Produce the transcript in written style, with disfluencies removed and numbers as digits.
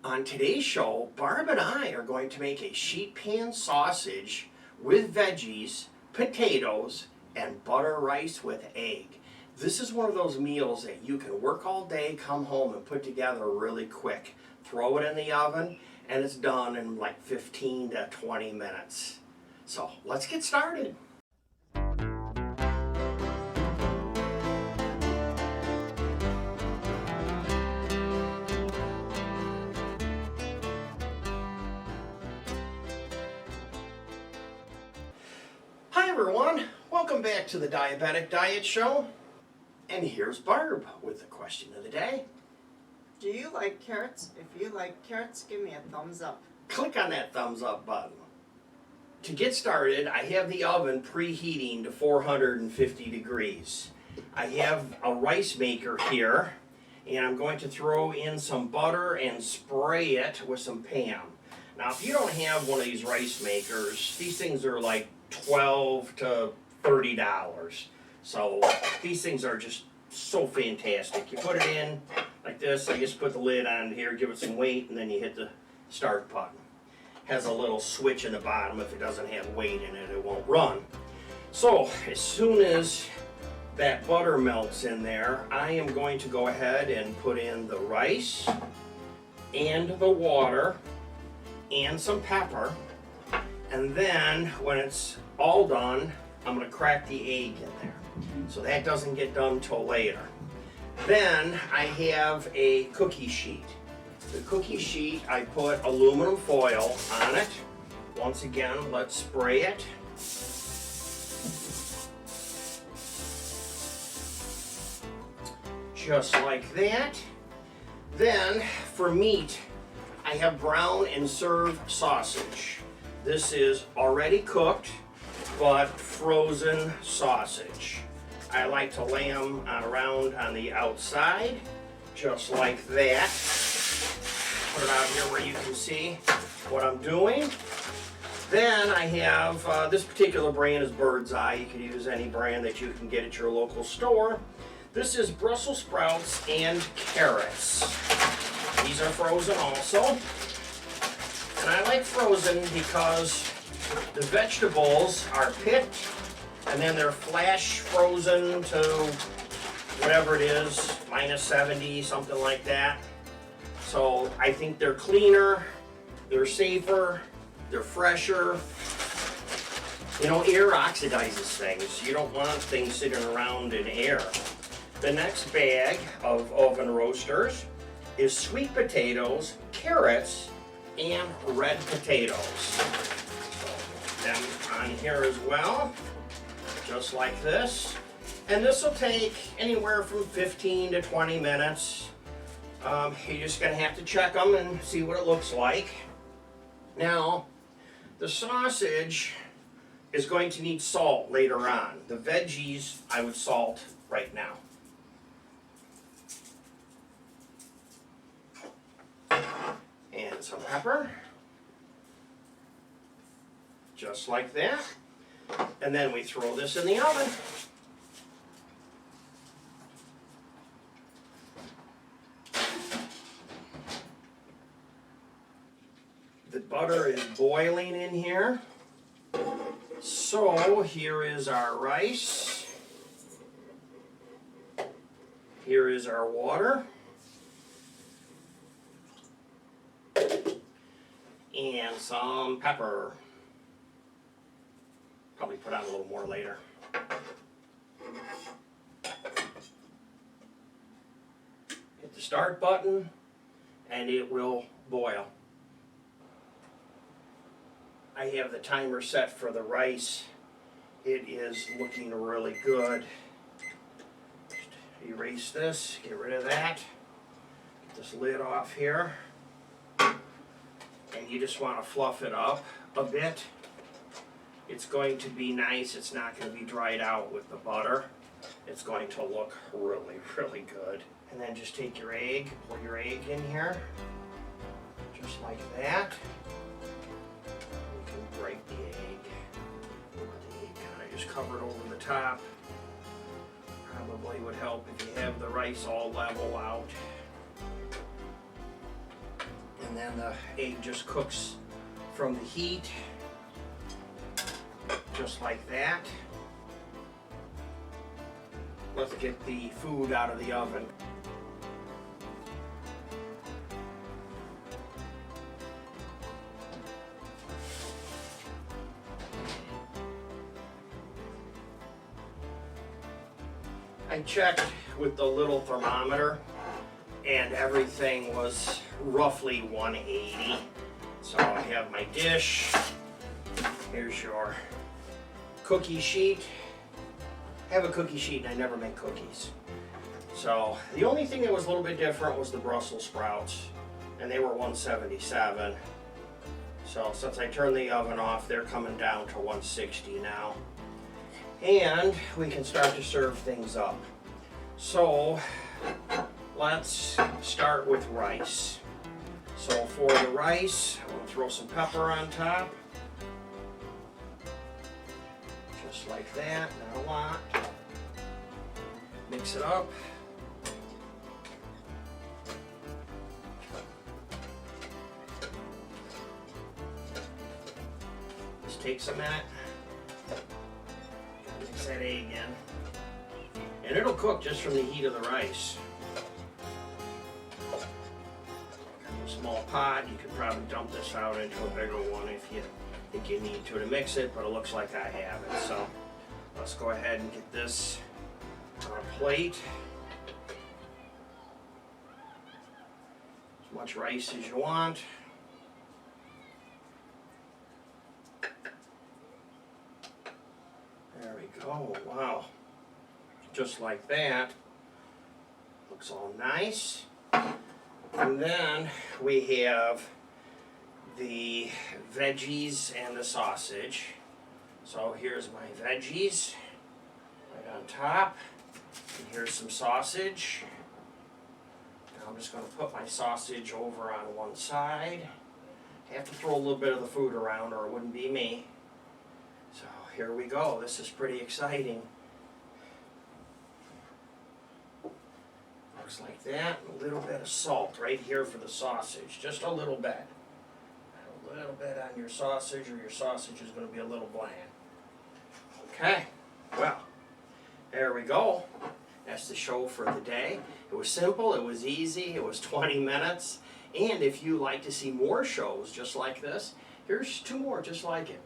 On today's show, Barb and I are going to make a sheet pan sausage with veggies, potatoes, and butter rice with egg. This is one of those meals that you can work all day, come home, and put together really quick. Throw it in the oven, and it's done in like 15 to 20 minutes. So let's get started. Hi everyone, welcome back to the Diabetic Diet Show. And here's Barb with the question of the day. Do you like carrots? If you like carrots, give me a thumbs up. Click on that thumbs up button. To get started, I have the oven preheating to 450 degrees. I have a rice maker here, and I'm going to throw in some butter and spray it with some Pam. Now, if you don't have one of these rice makers, these things are like $12 to $30. So these things are just so fantastic. You put it in like this. I just put the lid on here, give it some weight, and then you hit the start button. Has a little switch in the bottom. If it doesn't have weight in it, it won't run. So as soon as that butter melts in there, I am going to go ahead and put in the rice and the water and some pepper. And then when it's all done, I'm going to crack the egg in there. So that doesn't get done till later. Then I have a cookie sheet. The cookie sheet, I put aluminum foil on it. Once again, let's spray it. Just like that. Then for meat, I have brown and serve sausage. This is already cooked, but frozen sausage. I like to lay them around on the outside, just like that. Put it out here where you can see what I'm doing. Then I have, this particular brand is Bird's Eye. You can use any brand that you can get at your local store. This is Brussels sprouts and carrots. These are frozen also. And I like frozen because the vegetables are picked and then they're flash frozen to whatever it is, -70, something like that. So I think they're cleaner, they're safer, they're fresher. You know, air oxidizes things. You don't want things sitting around in air. The next bag of oven roasters is sweet potatoes, carrots, and red potatoes. So them on here as well, just like this. And this will take anywhere from 15 to 20 minutes. You're just going to have to check them and see what it looks like. Now, the sausage is going to need salt later on. The veggies I would salt right now. And some pepper, just like that. And then we throw this in the oven. The butter is boiling in here. So here is our rice. Here is our water. And some pepper. Probably put on a little more later. Hit the start button and it will boil. I have the timer set for the rice. It is looking really good. Just erase this, get rid of that. Get this lid off here. And you just want to fluff it up a bit. It's going to be nice. It's not going to be dried out with the butter. It's going to look really, really good. And then just take your egg, pour your egg in here, just like that. You can break the egg. Let the egg kind of just cover it over the top. Probably would help if you have the rice all level out. And then the egg just cooks from the heat, just like that. Let's get the food out of the oven. I checked with the little thermometer and everything was roughly 180. So I have my dish. Here's your cookie sheet. I have a cookie sheet and I never make cookies. So the only thing that was a little bit different was the Brussels sprouts, and they were 177. So since I turned the oven off, they're coming down to 160 now. And we can start to serve things up. So let's start with rice. So for the rice, I'm going to throw some pepper on top. Just like that, not a lot. Mix it up. This takes a minute. Mix that egg in. And it'll cook just from the heat of the rice. A small pot, you could probably dump this out into a bigger one if you think you need to mix it, but it looks like I have it. So let's go ahead and get this on a plate. As much rice as you want. There we go. Wow. Just like that. Looks all nice. And then we have the veggies and the sausage. So here's my veggies right on top. And here's some sausage. Now I'm just going to put my sausage over on one side. I have to throw a little bit of the food around or it wouldn't be me. So here we go. This is pretty exciting. Looks like that. A little bit of salt right here for the sausage. Just a little bit. A little bit on your sausage or your sausage is going to be a little bland. Okay. Well, there we go. That's the show for the day. It was simple. It was easy. It was 20 minutes. And if you like to see more shows just like this, here's 2 more just like it.